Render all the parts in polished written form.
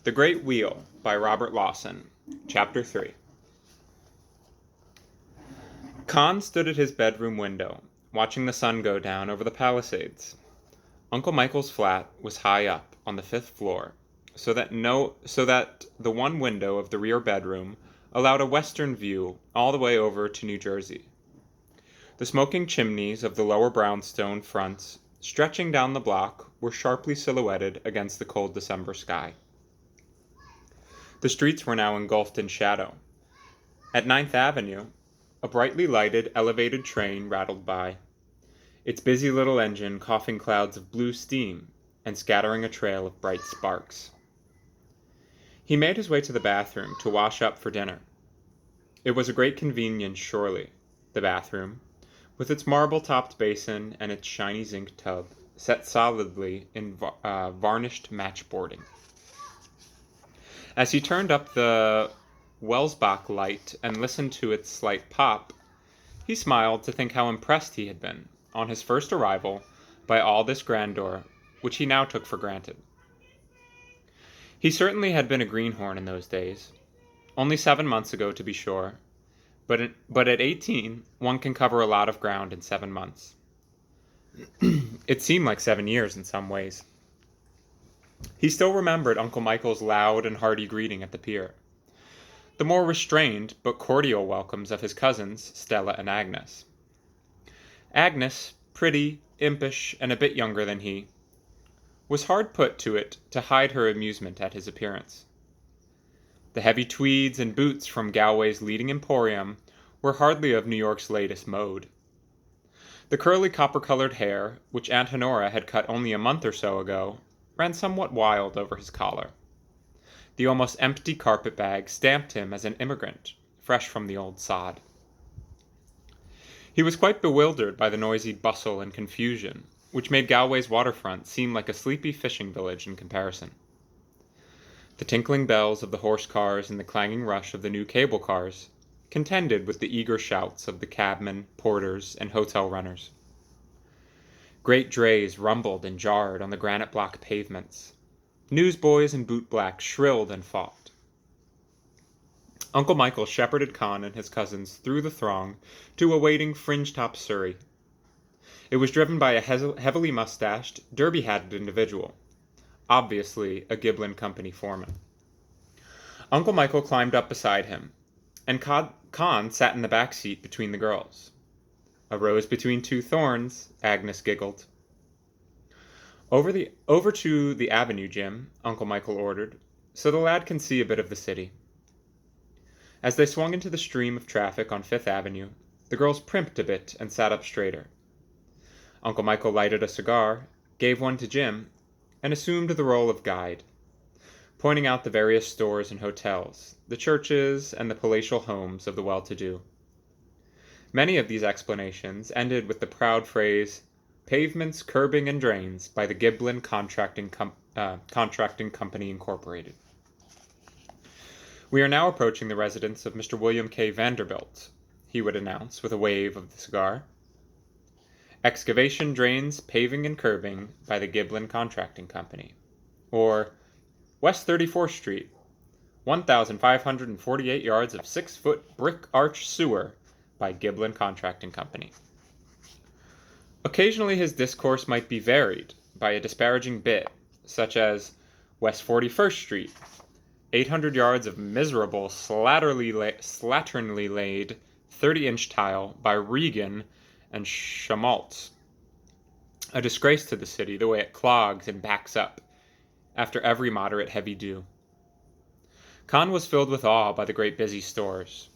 The Great Wheel by Robert Lawson. Chapter 3. Con stood at his bedroom window, watching the sun go down over the Palisades. Uncle Michael's flat was high up on the 5th floor, so that the one window of the rear bedroom allowed a western view all the way over to New Jersey. The smoking chimneys of the lower brownstone fronts, stretching down the block, were sharply silhouetted against the cold December sky. The streets were now engulfed in shadow. At 9th Avenue, a brightly lighted elevated train rattled by, its busy little engine coughing clouds of blue steam and scattering a trail of bright sparks. He made his way to the bathroom to wash up for dinner. It was a great convenience, surely, the bathroom, with its marble-topped basin and its shiny zinc tub, set solidly in varnished matchboarding. As he turned up the Welsbach light and listened to its slight pop, he smiled to think how impressed he had been, on his first arrival, by all this grandeur, which he now took for granted. He certainly had been a greenhorn in those days, only 7 months ago to be sure, but at 18, one can cover a lot of ground in 7 months. It seemed like 7 years in some ways. He still remembered Uncle Michael's loud and hearty greeting at the pier, the more restrained but cordial welcomes of his cousins, Stella and Agnes. Agnes, pretty, impish, and a bit younger than he, was hard put to it to hide her amusement at his appearance. The heavy tweeds and boots from Galway's leading emporium were hardly of New York's latest mode. The curly copper-colored hair, which Aunt Honora had cut only a month or so ago, ran somewhat wild over his collar. The almost empty carpet-bag stamped him as an immigrant, fresh from the old sod. He was quite bewildered by the noisy bustle and confusion, which made Galway's waterfront seem like a sleepy fishing village in comparison. The tinkling bells of the horse cars and the clanging rush of the new cable cars contended with the eager shouts of the cabmen, porters, and hotel runners. Great drays rumbled and jarred on the granite block pavements. Newsboys in bootblack shrilled and fought. Uncle Michael shepherded Con and his cousins through the throng to a waiting fringe-top surrey. It was driven by a heavily mustached, derby-hatted individual, obviously a Giblin Company foreman. Uncle Michael climbed up beside him, and Con sat in the back seat between the girls. A rose between two thorns, Agnes giggled. Over to the avenue, Jim, Uncle Michael ordered, so the lad can see a bit of the city. As they swung into the stream of traffic on 5th Avenue, the girls primped a bit and sat up straighter. Uncle Michael lighted a cigar, gave one to Jim, and assumed the role of guide, pointing out the various stores and hotels, the churches, and the palatial homes of the well-to-do. Many of these explanations ended with the proud phrase, "Pavements, Curbing, and Drains" by the Giblin Contracting Company, Incorporated. "We are now approaching the residence of Mr. William K. Vanderbilt," he would announce with a wave of the cigar. "Excavation, Drains, Paving, and Curbing by the Giblin Contracting Company." Or, "West 34th Street, 1,548 yards of 6-foot brick arch sewer by Giblin Contracting Company." Occasionally his discourse might be varied by a disparaging bit, such as West 41st Street, 800 yards of miserable, slatternly laid 30-inch tile by Regan and Schmaltz. A disgrace to the city, the way it clogs and backs up after every moderate heavy dew. Con was filled with awe by the great busy stores,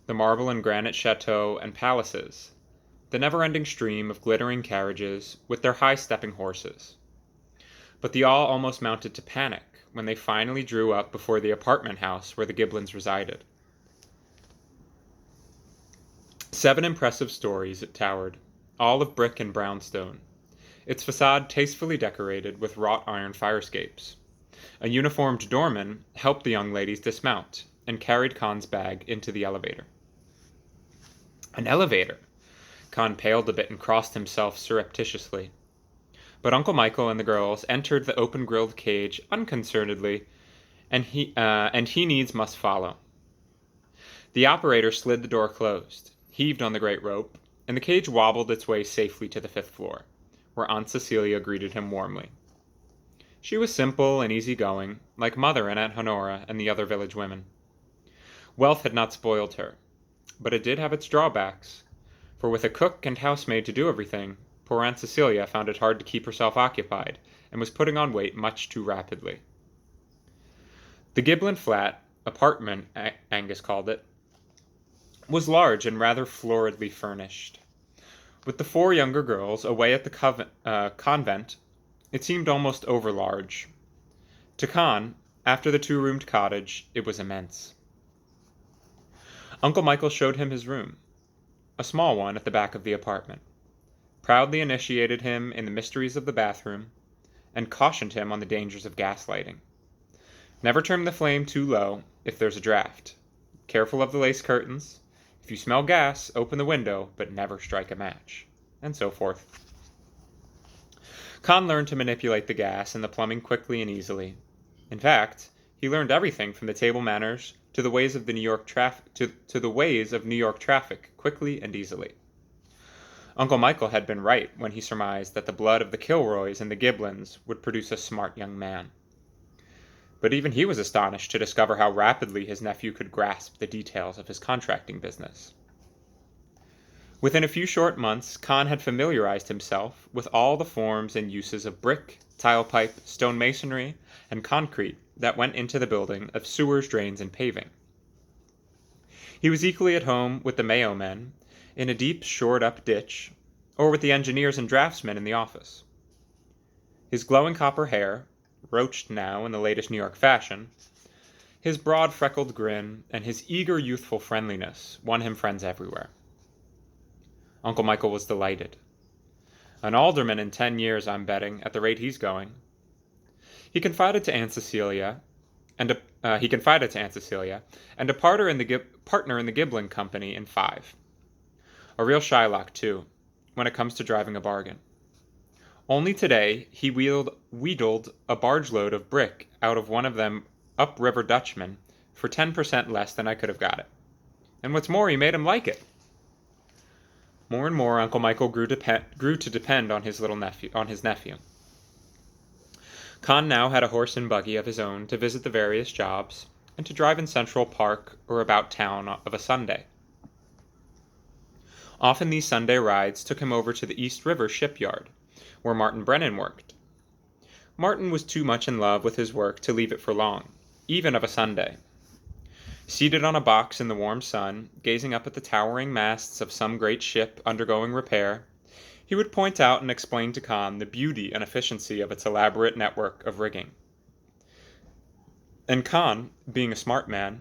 the marble and granite chateaux and palaces, the never-ending stream of glittering carriages with their high-stepping horses. But the awe almost mounted to panic when they finally drew up before the apartment house where the Giblins resided. 7 impressive stories it towered, all of brick and brownstone, its facade tastefully decorated with wrought iron fire escapes. A uniformed doorman helped the young ladies dismount and carried Con's bag into the elevator. An elevator! Con paled a bit and crossed himself surreptitiously. But Uncle Michael and the girls entered the open-grilled cage unconcernedly and he needs must follow. The operator slid the door closed, heaved on the great rope, and the cage wobbled its way safely to the 5th floor, where Aunt Cecilia greeted him warmly. She was simple and easygoing, like Mother and Aunt Honora and the other village women. Wealth had not spoiled her, but it did have its drawbacks, for with a cook and housemaid to do everything, poor Aunt Cecilia found it hard to keep herself occupied, and was putting on weight much too rapidly. The Giblin flat, apartment Angus called it, was large and rather floridly furnished. With the 4 younger girls away at the convent, it seemed almost overlarge. To Con, after the 2-roomed cottage, it was immense. Uncle Michael showed him his room, a small one at the back of the apartment, proudly initiated him in the mysteries of the bathroom, and cautioned him on the dangers of gas lighting. Never turn the flame too low if there's a draft. Careful of the lace curtains. If you smell gas, open the window, but never strike a match. And so forth. Con learned to manipulate the gas and the plumbing quickly and easily. In fact, he learned everything from the table manners to the ways of New York traffic quickly and easily. Uncle Michael had been right when he surmised that the blood of the Kilroys and the Giblins would produce a smart young man. But even he was astonished to discover how rapidly his nephew could grasp the details of his contracting business. Within a few short months, Con had familiarized himself with all the forms and uses of brick, tile pipe, stone masonry, and concrete that went into the building of sewers, drains, and paving. He was equally at home with the Mayo men in a deep, shored-up ditch, or with the engineers and draftsmen in the office. His glowing copper hair, roached now in the latest New York fashion, his broad freckled grin, and his eager youthful friendliness won him friends everywhere. Uncle Michael was delighted. An alderman in 10 years, I'm betting, at the rate he's going. He confided to Aunt Cecilia, and a partner in the Giblin Company in 5. A real Shylock, too, when it comes to driving a bargain. Only today he wheedled a barge load of brick out of one of them upriver Dutchmen for 10% less than I could have got it. And what's more, he made him like it. More and more, Uncle Michael grew to depend on his nephew. Con now had a horse and buggy of his own to visit the various jobs, and to drive in Central Park or about town of a Sunday. Often these Sunday rides took him over to the East River shipyard, where Martin Brennan worked. Martin was too much in love with his work to leave it for long, even of a Sunday. Seated on a box in the warm sun, gazing up at the towering masts of some great ship undergoing repair, he would point out and explain to Con the beauty and efficiency of its elaborate network of rigging. And Con, being a smart man,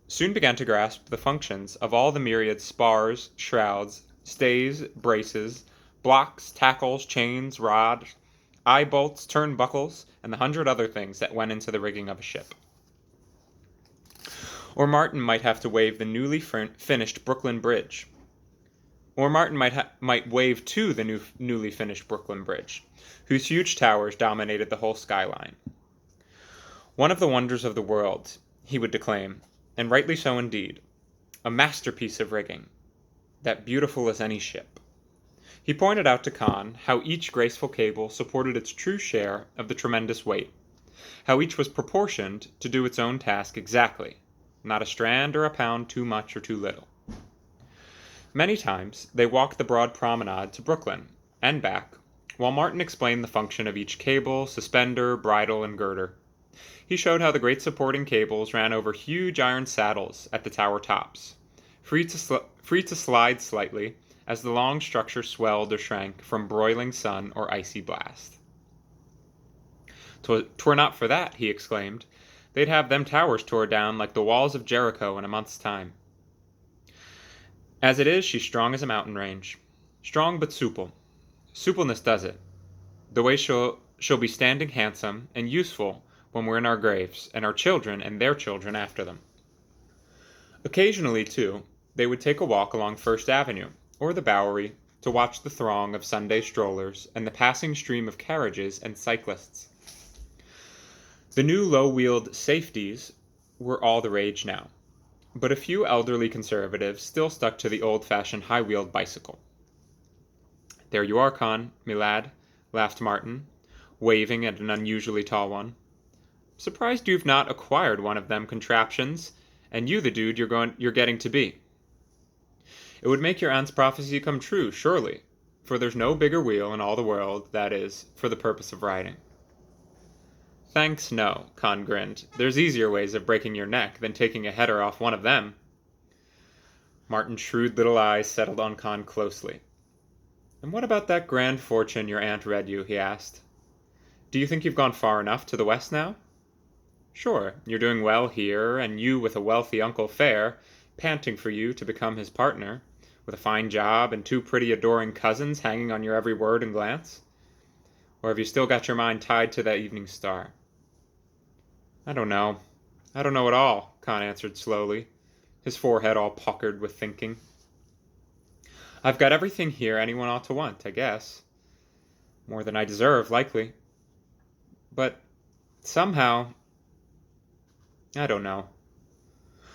soon began to grasp the functions of all the myriad spars, shrouds, stays, braces, blocks, tackles, chains, rods, eye bolts, turnbuckles, and the 100 other things that went into the rigging of a ship. Or Martin might have to wave the newly finished Brooklyn Bridge. Or Martin might wave to the newly finished Brooklyn Bridge, whose huge towers dominated the whole skyline. One of the wonders of the world, he would declaim, and rightly so indeed, a masterpiece of rigging, that beautiful as any ship. He pointed out to Con how each graceful cable supported its true share of the tremendous weight, how each was proportioned to do its own task exactly, not a strand or a pound too much or too little. Many times they walked the broad promenade to Brooklyn, and back, while Martin explained the function of each cable, suspender, bridle, and girder. He showed how the great supporting cables ran over huge iron saddles at the tower tops, free to slide slightly as the long structure swelled or shrank from broiling sun or icy blast. "'Twere not for that," he exclaimed, "they'd have them towers tore down like the walls of Jericho in a month's time." As it is, she's strong as a mountain range. Strong but supple. Suppleness does it. The way she'll be standing handsome and useful when we're in our graves, and our children and their children after them. Occasionally, too, they would take a walk along First Avenue, or the Bowery, to watch the throng of Sunday strollers and the passing stream of carriages and cyclists. The new low-wheeled safeties were all the rage now, but a few elderly conservatives still stuck to the old-fashioned high-wheeled bicycle. "There you are, Con, me lad," laughed Martin, waving at an unusually tall one. "Surprised you've not acquired one of them contraptions, and you the dude you're getting to be. It would make your aunt's prophecy come true, surely, for there's no bigger wheel in all the world, that is, for the purpose of riding." "Thanks, no," Con grinned. "There's easier ways of breaking your neck than taking a header off one of them." Martin's shrewd little eyes settled on Con closely. "And what about that grand fortune your aunt read you?" he asked. "Do you think you've gone far enough to the west now? Sure, you're doing well here, and you with a wealthy Uncle Fair, panting for you to become his partner, with a fine job and two pretty adoring cousins hanging on your every word and glance? Or have you still got your mind tied to that evening star?" "I don't know. I don't know at all," Con answered slowly, his forehead all puckered with thinking. "I've got everything here anyone ought to want, I guess. More than I deserve, likely. But somehow, I don't know.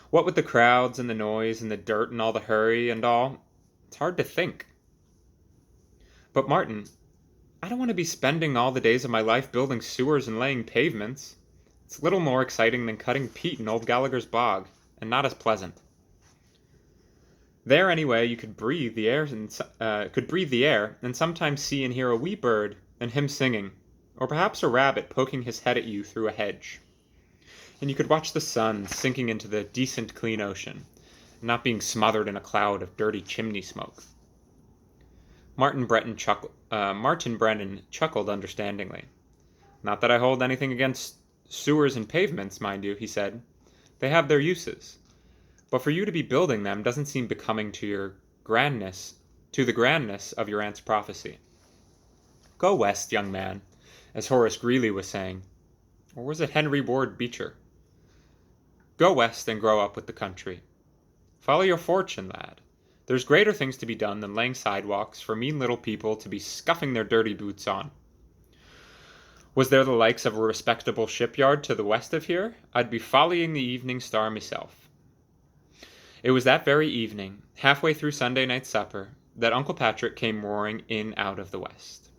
What with the crowds and the noise and the dirt and all the hurry and all, it's hard to think. But Martin, I don't want to be spending all the days of my life building sewers and laying pavements. It's little more exciting than cutting peat in old Gallagher's bog, and not as pleasant. There, anyway, you could breathe the air and sometimes see and hear a wee bird and him singing, or perhaps a rabbit poking his head at you through a hedge. And you could watch the sun sinking into the decent clean ocean, and not being smothered in a cloud of dirty chimney smoke." Martin Brennan chuckled understandingly. "Not that I hold anything against sewers and pavements, mind you," he said. "They have their uses. But for you to be building them doesn't seem becoming to the grandness of your aunt's prophecy. Go west, young man, as Horace Greeley was saying. Or was it Henry Ward Beecher? Go west and grow up with the country. Follow your fortune, lad. There's greater things to be done than laying sidewalks for mean little people to be scuffing their dirty boots on. Was there the likes of a respectable shipyard to the west of here, I'd be following the evening star myself." It was that very evening, halfway through Sunday night supper, that Uncle Patrick came roaring in out of the west.